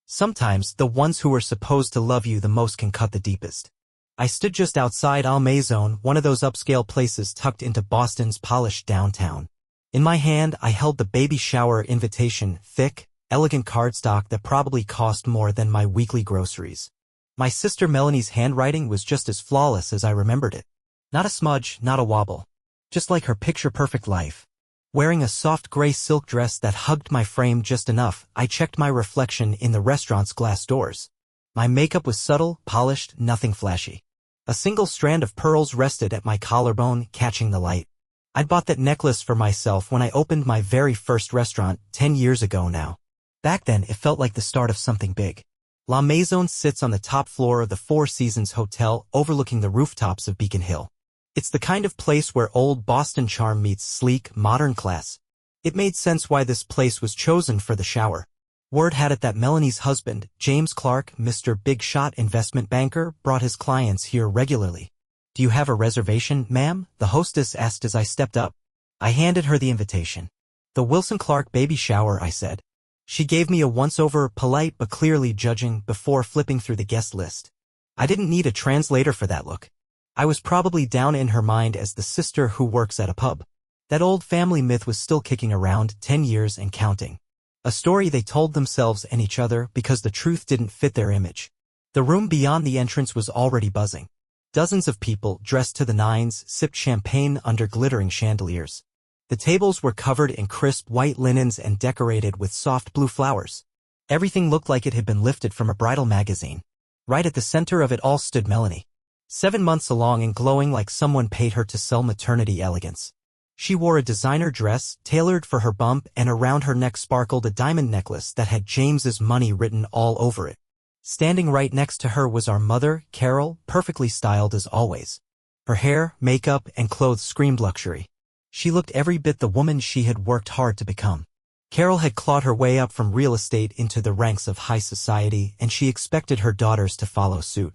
Sometimes, the ones who are supposed to love you the most can cut the deepest. I stood just outside Al Maison, one of those upscale places tucked into Boston's polished downtown. In my hand, I held the baby shower invitation, thick, elegant cardstock that probably cost more than my weekly groceries. My sister Melanie's handwriting was just as flawless as I remembered it. Not a smudge, not a wobble. Just like her picture-perfect life. Wearing a soft gray silk dress that hugged my frame just enough, I checked my reflection in the restaurant's glass doors. My makeup was subtle, polished, nothing flashy. A single strand of pearls rested at my collarbone, catching the light. I'd bought that necklace for myself when I opened my very first restaurant 10 years ago now. Back then, it felt like the start of something big. La Maison sits on the top floor of the Four Seasons Hotel overlooking the rooftops of Beacon Hill. It's the kind of place where old Boston charm meets sleek, modern class. It made sense why this place was chosen for the shower. Word had it that Melanie's husband, James Clark, Mr. Big Shot investment banker, brought his clients here regularly. "Do you have a reservation, ma'am?" the hostess asked as I stepped up. I handed her the invitation. "The Wilson Clark baby shower," I said. She gave me a once-over, polite but clearly judging, before flipping through the guest list. I didn't need a translator for that look. I was probably down in her mind as the sister who works at a pub. That old family myth was still kicking around, 10 years and counting. A story they told themselves and each other because the truth didn't fit their image. The room beyond the entrance was already buzzing. Dozens of people, dressed to the nines, sipped champagne under glittering chandeliers. The tables were covered in crisp white linens and decorated with soft blue flowers. Everything looked like it had been lifted from a bridal magazine. Right at the center of it all stood Melanie. 7 months along and glowing like someone paid her to sell maternity elegance. She wore a designer dress, tailored for her bump, and around her neck sparkled a diamond necklace that had James's money written all over it. Standing right next to her was our mother, Carol, perfectly styled as always. Her hair, makeup, and clothes screamed luxury. She looked every bit the woman she had worked hard to become. Carol had clawed her way up from real estate into the ranks of high society, and she expected her daughters to follow suit.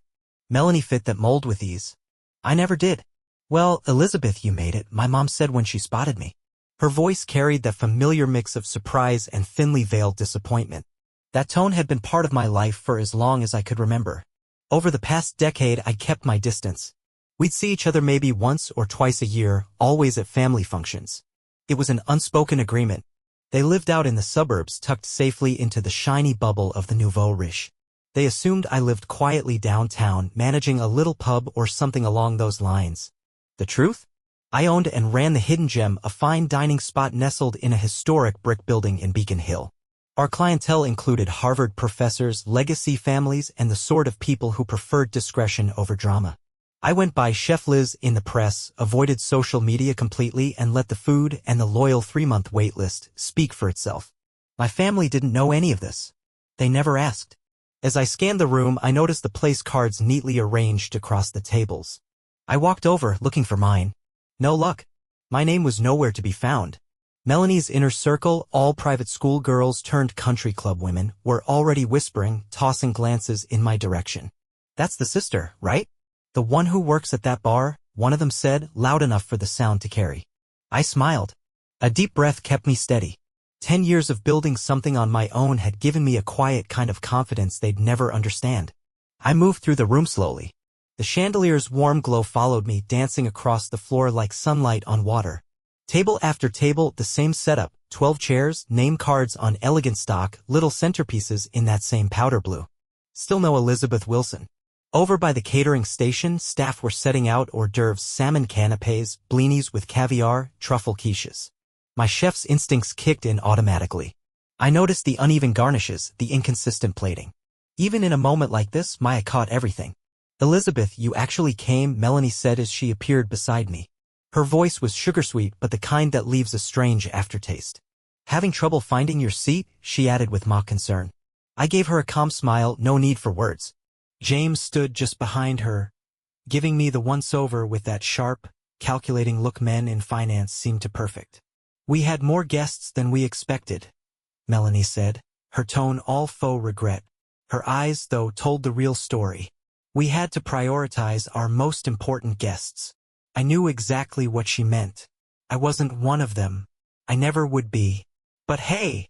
Melanie fit that mold with ease. I never did. "Well, Elizabeth, you made it," my mom said when she spotted me. Her voice carried that familiar mix of surprise and thinly veiled disappointment. That tone had been part of my life for as long as I could remember. Over the past decade, I kept my distance. We'd see each other maybe once or twice a year, always at family functions. It was an unspoken agreement. They lived out in the suburbs, tucked safely into the shiny bubble of the nouveau riche. They assumed I lived quietly downtown, managing a little pub or something along those lines. The truth? I owned and ran the Hidden Gem, a fine dining spot nestled in a historic brick building in Beacon Hill. Our clientele included Harvard professors, legacy families, and the sort of people who preferred discretion over drama. I went by Chef Liz in the press, avoided social media completely, and let the food and the loyal 3-month wait list speak for itself. My family didn't know any of this. They never asked. As I scanned the room, I noticed the place cards neatly arranged across the tables. I walked over, looking for mine. No luck. My name was nowhere to be found. Melanie's inner circle, all private school girls turned country club women, were already whispering, tossing glances in my direction. "That's the sister, right? The one who works at that bar," one of them said, loud enough for the sound to carry. I smiled. A deep breath kept me steady. 10 years of building something on my own had given me a quiet kind of confidence they'd never understand. I moved through the room slowly. The chandelier's warm glow followed me, dancing across the floor like sunlight on water. Table after table, the same setup, 12 chairs, name cards on elegant stock, little centerpieces in that same powder blue. Still no Elizabeth Wilson. Over by the catering station, staff were setting out hors d'oeuvres, salmon canapes, blinis with caviar, truffle quiches. My chef's instincts kicked in automatically. I noticed the uneven garnishes, the inconsistent plating. Even in a moment like this, Maya caught everything. "Elizabeth, you actually came," Melanie said as she appeared beside me. Her voice was sugar-sweet, but the kind that leaves a strange aftertaste. "Having trouble finding your seat?" she added with mock concern. I gave her a calm smile, no need for words. James stood just behind her, giving me the once-over with that sharp, calculating look men in finance seem to perfect. "We had more guests than we expected," Melanie said, her tone all faux regret. Her eyes, though, told the real story. "We had to prioritize our most important guests." I knew exactly what she meant. I wasn't one of them. I never would be. "But hey,"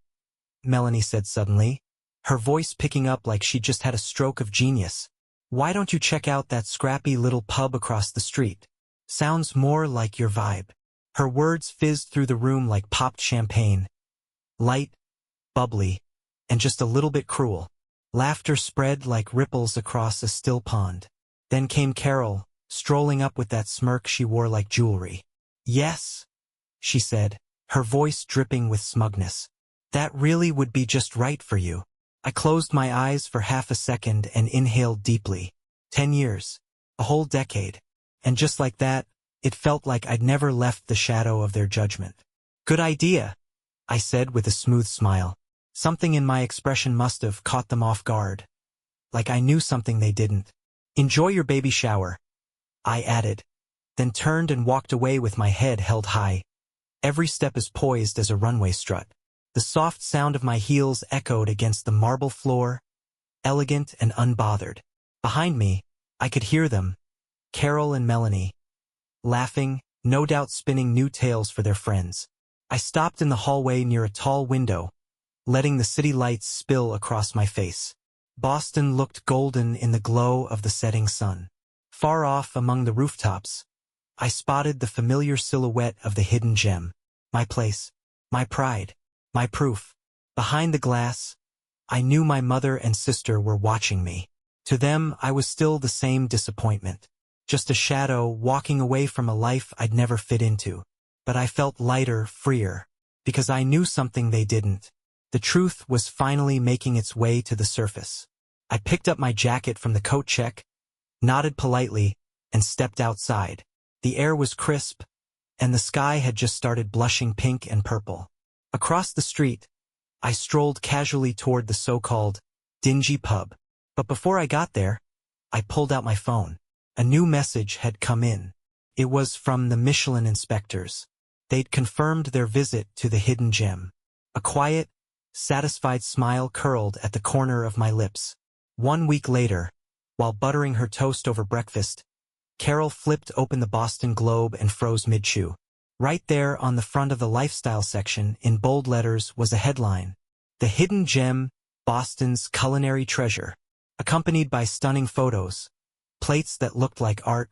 Melanie said suddenly, her voice picking up like she just had a stroke of genius. "Why don't you check out that scrappy little pub across the street? Sounds more like your vibe." Her words fizzed through the room like popped champagne. Light, bubbly, and just a little bit cruel. Laughter spread like ripples across a still pond. Then came Carol, strolling up with that smirk she wore like jewelry. "Yes," she said, her voice dripping with smugness. "That really would be just right for you." I closed my eyes for half a second and inhaled deeply. 10 years. A whole decade. And just like that, it felt like I'd never left the shadow of their judgment. "Good idea," I said with a smooth smile. Something in my expression must have caught them off guard. Like I knew something they didn't. "Enjoy your baby shower," I added, then turned and walked away with my head held high. Every step as poised as a runway strut. The soft sound of my heels echoed against the marble floor, elegant and unbothered. Behind me, I could hear them, Carol and Melanie, laughing, no doubt spinning new tales for their friends. I stopped in the hallway near a tall window, letting the city lights spill across my face. Boston looked golden in the glow of the setting sun. Far off among the rooftops, I spotted the familiar silhouette of the hidden gem. My place, my pride, my proof. Behind the glass, I knew my mother and sister were watching me. To them, I was still the same disappointment. Just a shadow walking away from a life I'd never fit into. But I felt lighter, freer, because I knew something they didn't. The truth was finally making its way to the surface. I picked up my jacket from the coat check, nodded politely, and stepped outside. The air was crisp, and the sky had just started blushing pink and purple. Across the street, I strolled casually toward the so-called dingy pub. But before I got there, I pulled out my phone. A new message had come in. It was from the Michelin inspectors. They'd confirmed their visit to the hidden gem. A quiet, satisfied smile curled at the corner of my lips. 1 week later, while buttering her toast over breakfast, Carol flipped open the Boston Globe and froze mid-chew. Right there on the front of the lifestyle section, in bold letters, was a headline. "The Hidden Gem, Boston's Culinary Treasure." Accompanied by stunning photos, plates that looked like art,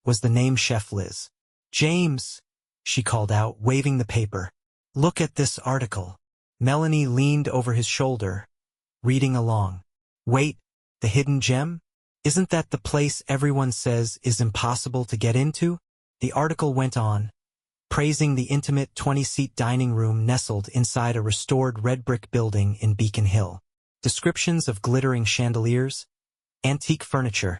was the name Chef Liz. "James," she called out, waving the paper. "Look at this article." Melanie leaned over his shoulder, reading along. "Wait, the hidden gem? Isn't that the place everyone says is impossible to get into?" The article went on, praising the intimate 20-seat dining room nestled inside a restored red brick building in Beacon Hill. Descriptions of glittering chandeliers, antique furniture,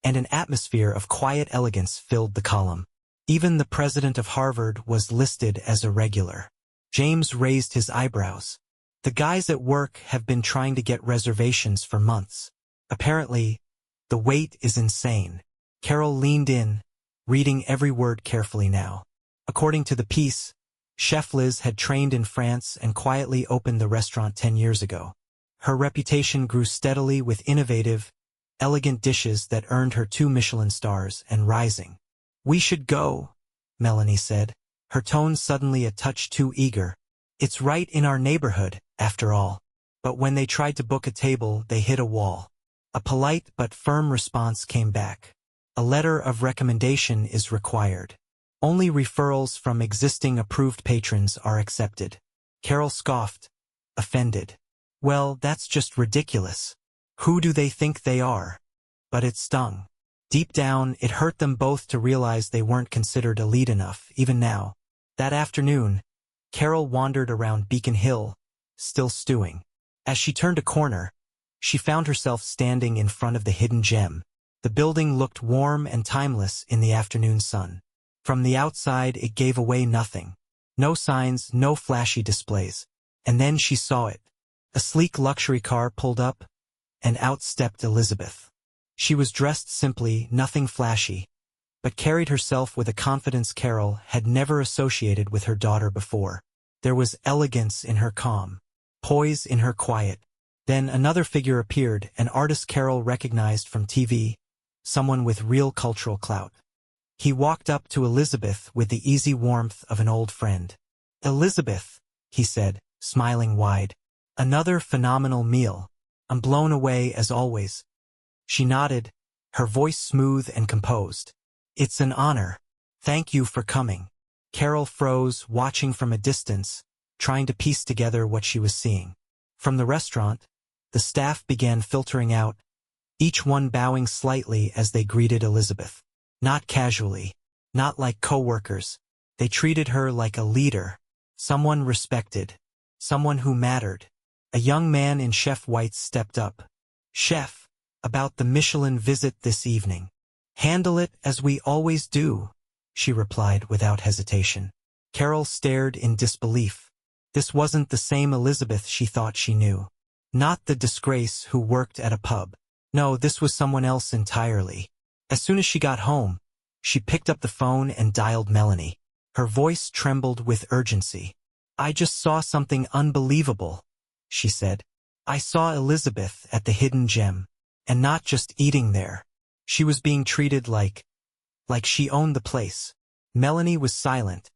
and an atmosphere of quiet elegance filled the column. Even the president of Harvard was listed as a regular. James raised his eyebrows. "The guys at work have been trying to get reservations for months. Apparently, the wait is insane." Carol leaned in, reading every word carefully now. According to the piece, Chef Liz had trained in France and quietly opened the restaurant 10 years ago. Her reputation grew steadily with innovative, elegant dishes that earned her 2 Michelin stars and rising. "We should go," Melanie said, her tone suddenly a touch too eager. "It's right in our neighborhood, after all." But when they tried to book a table, they hit a wall. A polite but firm response came back. "A letter of recommendation is required. Only referrals from existing approved patrons are accepted." Carol scoffed, offended. "Well, that's just ridiculous. Who do they think they are?" But it stung. Deep down, it hurt them both to realize they weren't considered elite enough, even now. That afternoon, Carol wandered around Beacon Hill, still stewing. As she turned a corner, she found herself standing in front of the hidden gem. The building looked warm and timeless in the afternoon sun. From the outside, it gave away nothing. No signs, no flashy displays. And then she saw it. A sleek luxury car pulled up, and out stepped Elizabeth. She was dressed simply, nothing flashy, but carried herself with a confidence Carol had never associated with her daughter before. There was elegance in her calm, poise in her quiet. Then another figure appeared, an artist Carol recognized from TV, someone with real cultural clout. He walked up to Elizabeth with the easy warmth of an old friend. "Elizabeth," he said, smiling wide. "Another phenomenal meal." I'm blown away as always. She nodded, her voice smooth and composed. It's an honor. Thank you for coming. Carol froze, watching from a distance, trying to piece together what she was seeing. From the restaurant, the staff began filtering out, each one bowing slightly as they greeted Elizabeth. Not casually, not like co-workers. They treated her like a leader, someone respected, someone who mattered. A young man in chef whites stepped up. Chef, about the Michelin visit this evening. Handle it as we always do, she replied without hesitation. Carol stared in disbelief. This wasn't the same Elizabeth she thought she knew. Not the disgrace who worked at a pub. No, this was someone else entirely. As soon as she got home, she picked up the phone and dialed Melanie. Her voice trembled with urgency. I just saw something unbelievable, she said. I saw Elizabeth at the Hidden Gem, and not just eating there. She was being treated like she owned the place. Melanie was silent,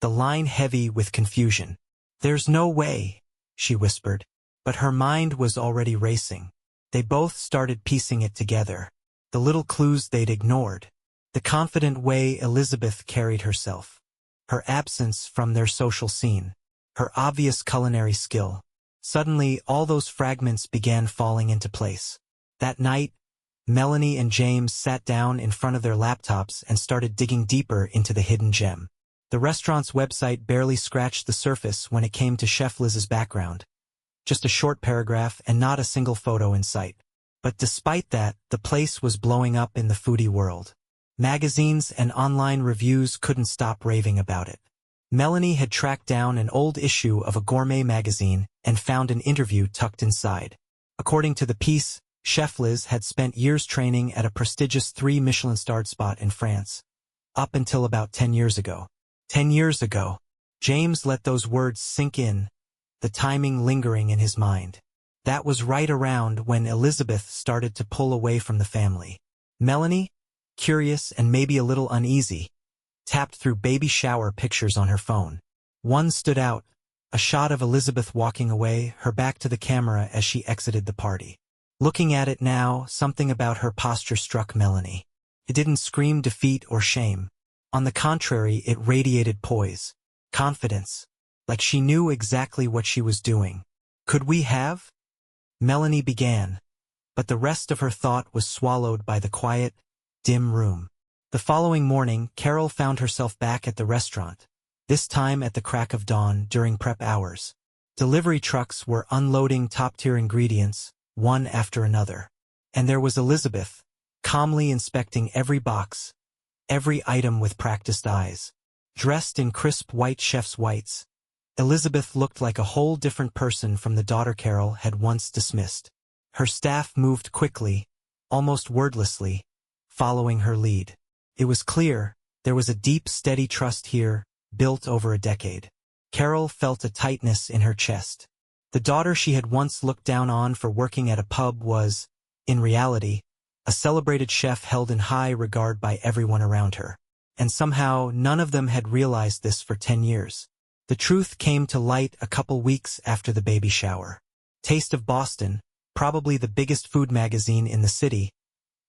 the line heavy with confusion. There's no way, she whispered, but her mind was already racing. They both started piecing it together. The little clues they'd ignored. The confident way Elizabeth carried herself. Her absence from their social scene. Her obvious culinary skill. Suddenly, all those fragments began falling into place. That night, Melanie and James sat down in front of their laptops and started digging deeper into the Hidden Gem. The restaurant's website barely scratched the surface when it came to Chef Liz's background. Just a short paragraph and not a single photo in sight. But despite that, the place was blowing up in the foodie world. Magazines and online reviews couldn't stop raving about it. Melanie had tracked down an old issue of a gourmet magazine and found an interview tucked inside. According to the piece, Chef Liz had spent years training at a prestigious 3 Michelin-starred spot in France. Up until about 10 years ago. 10 years ago. James let those words sink in, the timing lingering in his mind. That was right around when Elizabeth started to pull away from the family. Melanie, curious and maybe a little uneasy, tapped through baby shower pictures on her phone. One stood out, a shot of Elizabeth walking away, her back to the camera as she exited the party. Looking at it now, something about her posture struck Melanie. It didn't scream defeat or shame. On the contrary, it radiated poise, confidence, like she knew exactly what she was doing. Could we have? Melanie began, but the rest of her thought was swallowed by the quiet, dim room. The following morning, Carol found herself back at the restaurant, this time at the crack of dawn during prep hours. Delivery trucks were unloading top-tier ingredients, one after another. And there was Elizabeth, calmly inspecting every box, every item with practiced eyes. Dressed in crisp white chef's whites, Elizabeth looked like a whole different person from the daughter Carol had once dismissed. Her staff moved quickly, almost wordlessly, following her lead. It was clear there was a deep, steady trust here, built over a decade. Carol felt a tightness in her chest. The daughter she had once looked down on for working at a pub was, in reality, a celebrated chef held in high regard by everyone around her. And somehow none of them had realized this for 10 years. The truth came to light a couple weeks after the baby shower. Taste of Boston, probably the biggest food magazine in the city,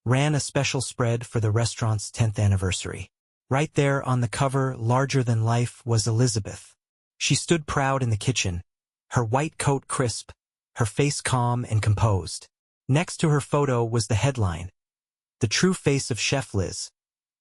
ran a special spread for the restaurant's 10th anniversary. Right there on the cover, larger than life, was Elizabeth. She stood proud in the kitchen, her white coat crisp, her face calm and composed. Next to her photo was the headline, "The True Face of Chef Liz,"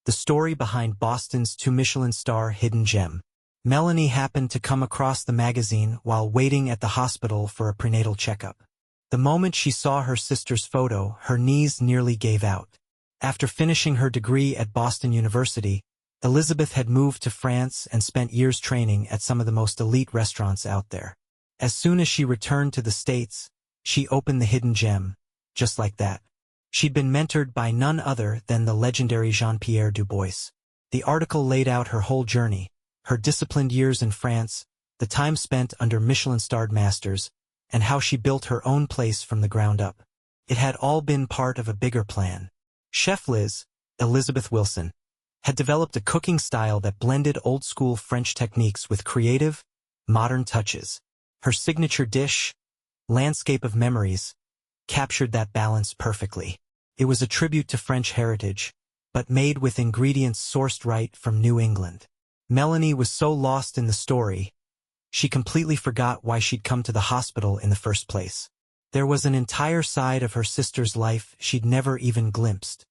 the story behind Boston's 2 Michelin-star Hidden Gem. Melanie happened to come across the magazine while waiting at the hospital for a prenatal checkup. The moment she saw her sister's photo, her knees nearly gave out. After finishing her degree at Boston University, Elizabeth had moved to France and spent years training at some of the most elite restaurants out there. As soon as she returned to the States, she opened the Hidden Gem, just like that. She'd been mentored by none other than the legendary Jean-Pierre Dubois. The article laid out her whole journey, her disciplined years in France, the time spent under Michelin-starred masters, and how she built her own place from the ground up. It had all been part of a bigger plan. Chef Liz, Elizabeth Wilson, had developed a cooking style that blended old-school French techniques with creative, modern touches. Her signature dish, Landscape of Memories, captured that balance perfectly. It was a tribute to French heritage, but made with ingredients sourced right from New England. Melanie was so lost in the story, she completely forgot why she'd come to the hospital in the first place. There was an entire side of her sister's life she'd never even glimpsed.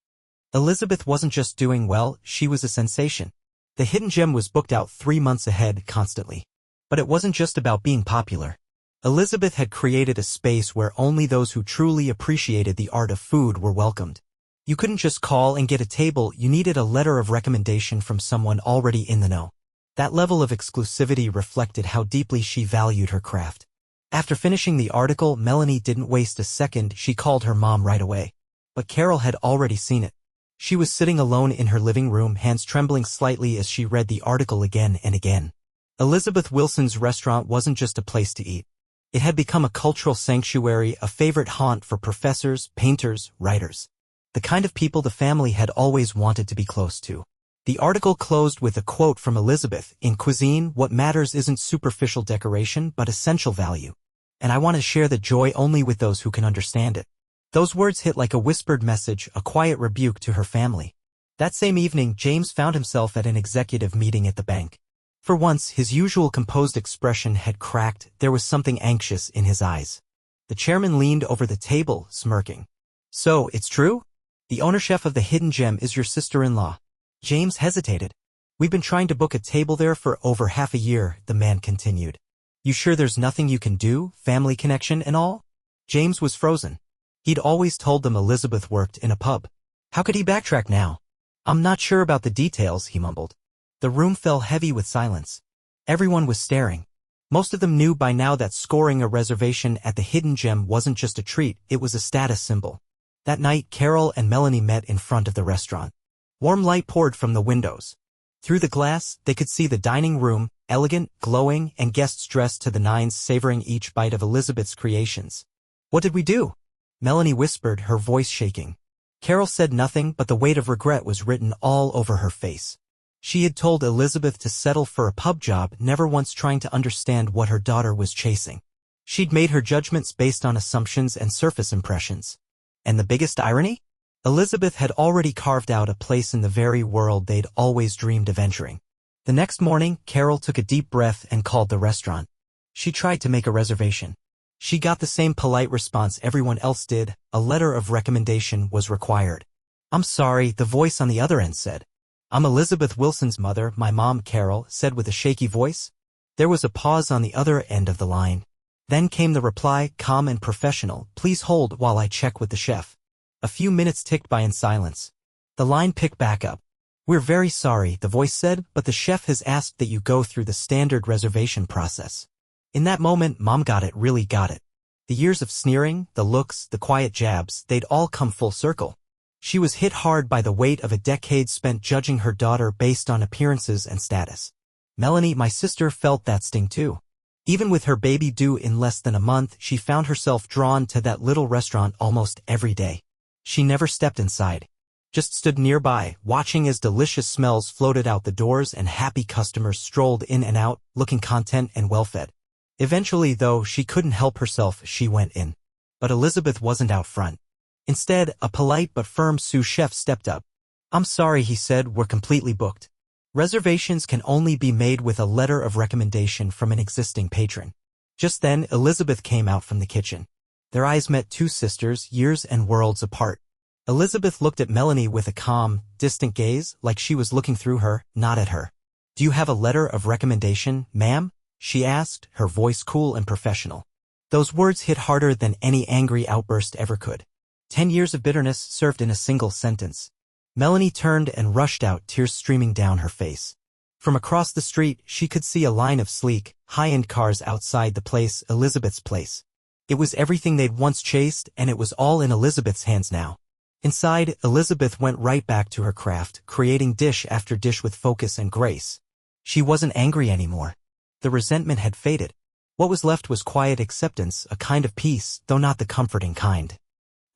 Elizabeth wasn't just doing well, she was a sensation. The Hidden Gem was booked out 3 months ahead constantly. But it wasn't just about being popular. Elizabeth had created a space where only those who truly appreciated the art of food were welcomed. You couldn't just call and get a table, you needed a letter of recommendation from someone already in the know. That level of exclusivity reflected how deeply she valued her craft. After finishing the article, Melanie didn't waste a second, she called her mom right away. But Carol had already seen it. She was sitting alone in her living room, hands trembling slightly as she read the article again and again. Elizabeth Wilson's restaurant wasn't just a place to eat. It had become a cultural sanctuary, a favorite haunt for professors, painters, writers. The kind of people the family had always wanted to be close to. The article closed with a quote from Elizabeth, "In cuisine, what matters isn't superficial decoration but essential value. And I want to share the joy only with those who can understand it." Those words hit like a whispered message, a quiet rebuke to her family. That same evening, James found himself at an executive meeting at the bank. For once, his usual composed expression had cracked, there was something anxious in his eyes. The chairman leaned over the table, smirking. "So, it's true? The owner-chef of the Hidden Gem is your sister-in-law." James hesitated. "We've been trying to book a table there for over half a year," the man continued. "You sure there's nothing you can do, family connection and all?" James was frozen. He'd always told them Elizabeth worked in a pub. How could he backtrack now? "I'm not sure about the details," he mumbled. The room fell heavy with silence. Everyone was staring. Most of them knew by now that scoring a reservation at the Hidden Gem wasn't just a treat, it was a status symbol. That night, Carol and Melanie met in front of the restaurant. Warm light poured from the windows. Through the glass, they could see the dining room, elegant, glowing, and guests dressed to the nines savoring each bite of Elizabeth's creations. "What did we do?" Melanie whispered, her voice shaking. Carol said nothing, but the weight of regret was written all over her face. She had told Elizabeth to settle for a pub job, never once trying to understand what her daughter was chasing. She'd made her judgments based on assumptions and surface impressions. And the biggest irony? Elizabeth had already carved out a place in the very world they'd always dreamed of entering. The next morning, Carol took a deep breath and called the restaurant. She tried to make a reservation. She got the same polite response everyone else did, a letter of recommendation was required. "I'm sorry," the voice on the other end said. "I'm Elizabeth Wilson's mother," my mom, Carol, said with a shaky voice. There was a pause on the other end of the line. Then came the reply, calm and professional, "Please hold while I check with the chef." A few minutes ticked by in silence. The line picked back up. "We're very sorry," the voice said, "but the chef has asked that you go through the standard reservation process." In that moment, Mom got it, really got it. The years of sneering, the looks, the quiet jabs, they'd all come full circle. She was hit hard by the weight of a decade spent judging her daughter based on appearances and status. Melanie, my sister, felt that sting too. Even with her baby due in less than a month, she found herself drawn to that little restaurant almost every day. She never stepped inside. Just stood nearby, watching as delicious smells floated out the doors and happy customers strolled in and out, looking content and well-fed. Eventually, though, she couldn't help herself, she went in. But Elizabeth wasn't out front. Instead, a polite but firm sous chef stepped up. "I'm sorry," he said, "we're completely booked. Reservations can only be made with a letter of recommendation from an existing patron." Just then, Elizabeth came out from the kitchen. Their eyes met, two sisters, years and worlds apart. Elizabeth looked at Melanie with a calm, distant gaze, like she was looking through her, not at her. "Do you have a letter of recommendation, ma'am?" she asked, her voice cool and professional. Those words hit harder than any angry outburst ever could. 10 years of bitterness served in a single sentence. Melanie turned and rushed out, tears streaming down her face. From across the street, she could see a line of sleek, high-end cars outside the place, Elizabeth's place. It was everything they'd once chased, and it was all in Elizabeth's hands now. Inside, Elizabeth went right back to her craft, creating dish after dish with focus and grace. She wasn't angry anymore. The resentment had faded. What was left was quiet acceptance, a kind of peace, though not the comforting kind.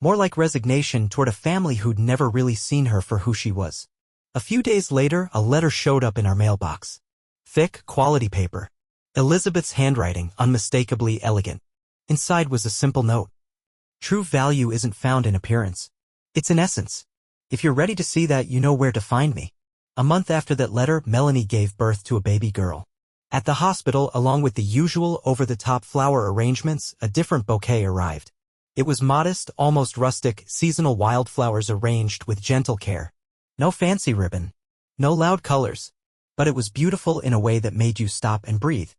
More like resignation toward a family who'd never really seen her for who she was. A few days later, a letter showed up in our mailbox. Thick, quality paper. Elizabeth's handwriting, unmistakably elegant. Inside was a simple note. True value isn't found in appearance. It's in essence. If you're ready to see that, you know where to find me. A month after that letter, Melanie gave birth to a baby girl. At the hospital, along with the usual over-the-top flower arrangements, a different bouquet arrived. It was modest, almost rustic, seasonal wildflowers arranged with gentle care. No fancy ribbon. No loud colors. But it was beautiful in a way that made you stop and breathe.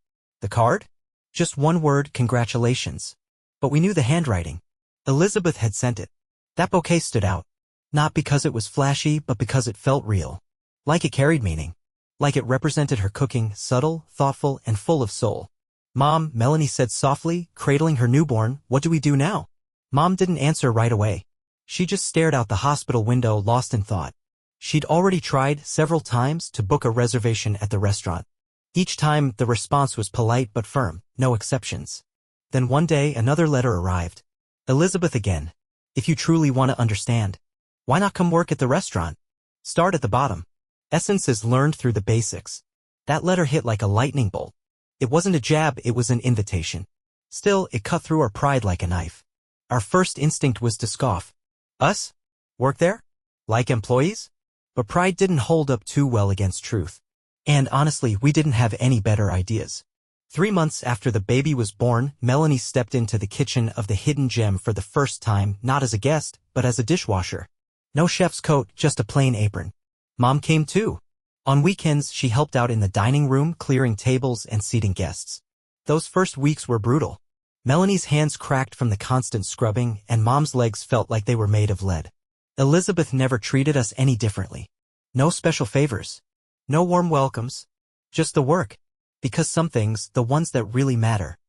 The card? Just one word, congratulations. But we knew the handwriting. Elizabeth had sent it. That bouquet stood out. Not because it was flashy, but because it felt real. Like it carried meaning. Like it represented her cooking, subtle, thoughtful, and full of soul. Mom, Melanie said softly, cradling her newborn, what do we do now? Mom didn't answer right away. She just stared out the hospital window, lost in thought. She'd already tried, several times, to book a reservation at the restaurant. Each time, the response was polite but firm, no exceptions. Then one day, another letter arrived. Elizabeth again. If you truly want to understand, why not come work at the restaurant? Start at the bottom. Essence is learned through the basics. That letter hit like a lightning bolt. It wasn't a jab, it was an invitation. Still, it cut through our pride like a knife. Our first instinct was to scoff. Us? Work there? Like employees? But pride didn't hold up too well against truth. And honestly, we didn't have any better ideas. 3 months after the baby was born, Melanie stepped into the kitchen of the Hidden Gem for the first time, not as a guest, but as a dishwasher. No chef's coat, just a plain apron. Mom came too. On weekends, she helped out in the dining room, clearing tables and seating guests. Those first weeks were brutal. Melanie's hands cracked from the constant scrubbing, and Mom's legs felt like they were made of lead. Elizabeth never treated us any differently. No special favors. No warm welcomes. Just the work. Because some things, the ones that really matter,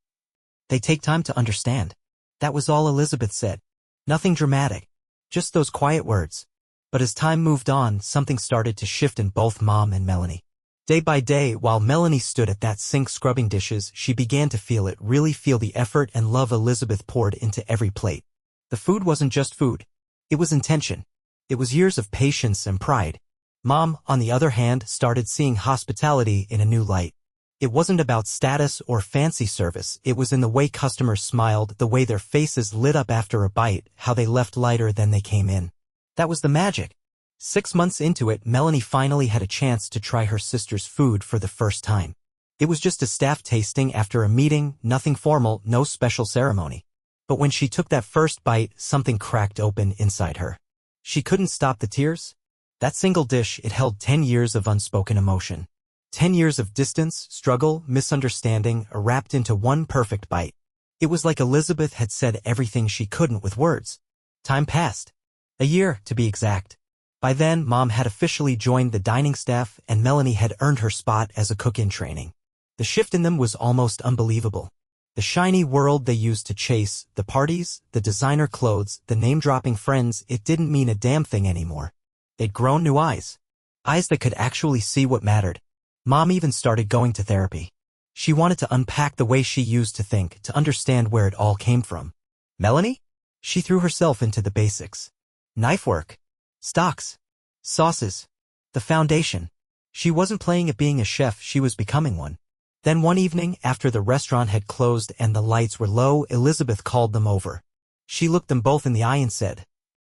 they take time to understand. That was all Elizabeth said. Nothing dramatic. Just those quiet words. But as time moved on, something started to shift in both Mom and Melanie. Day by day, while Melanie stood at that sink scrubbing dishes, she began to really feel the effort and love Elizabeth poured into every plate. The food wasn't just food. It was intention. It was years of patience and pride. Mom, on the other hand, started seeing hospitality in a new light. It wasn't about status or fancy service, it was in the way customers smiled, the way their faces lit up after a bite, how they left lighter than they came in. That was the magic. 6 months into it, Melanie finally had a chance to try her sister's food for the first time. It was just a staff tasting after a meeting, nothing formal, no special ceremony. But when she took that first bite, something cracked open inside her. She couldn't stop the tears. That single dish, it held 10 years of unspoken emotion. 10 years of distance, struggle, misunderstanding, wrapped into one perfect bite. It was like Elizabeth had said everything she couldn't with words. Time passed. A year, to be exact. By then, Mom had officially joined the dining staff, and Melanie had earned her spot as a cook in training. The shift in them was almost unbelievable. The shiny world they used to chase, the parties, the designer clothes, the name-dropping friends, it didn't mean a damn thing anymore. They'd grown new eyes. Eyes that could actually see what mattered. Mom even started going to therapy. She wanted to unpack the way she used to think, to understand where it all came from. Melanie? She threw herself into the basics. Knife work. Stocks. Sauces. The foundation. She wasn't playing at being a chef, she was becoming one. Then one evening, after the restaurant had closed and the lights were low, Elizabeth called them over. She looked them both in the eye and said,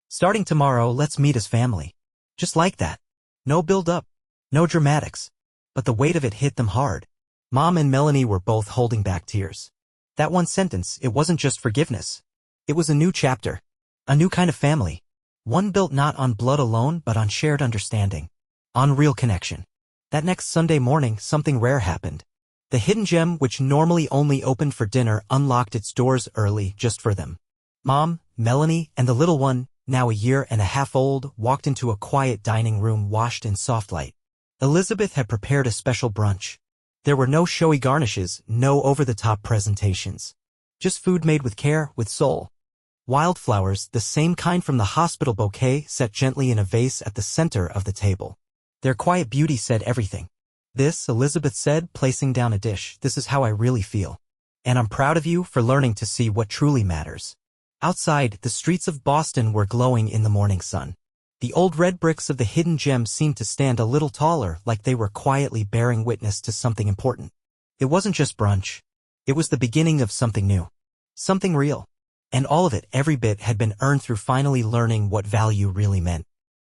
"Starting tomorrow, let's meet as family." Just like that. No build-up. No dramatics. But the weight of it hit them hard. Mom and Melanie were both holding back tears. That one sentence, it wasn't just forgiveness. It was a new chapter. A new kind of family. One built not on blood alone, but on shared understanding. On real connection. That next Sunday morning, something rare happened. The Hidden Gem, which normally only opened for dinner, unlocked its doors early just for them. Mom, Melanie, and the little one, now a year and a half old, walked into a quiet dining room washed in soft light. Elizabeth had prepared a special brunch. There were no showy garnishes, no over-the-top presentations. Just food made with care, with soul. Wildflowers, the same kind from the hospital bouquet, set gently in a vase at the center of the table. Their quiet beauty said everything. "This," Elizabeth said, placing down a dish, "this is how I really feel. And I'm proud of you for learning to see what truly matters." Outside, the streets of Boston were glowing in the morning sun. The old red bricks of the Hidden Gem seemed to stand a little taller, like they were quietly bearing witness to something important. It wasn't just brunch. It was the beginning of something new. Something real. And all of it, every bit, had been earned through finally learning what value really meant.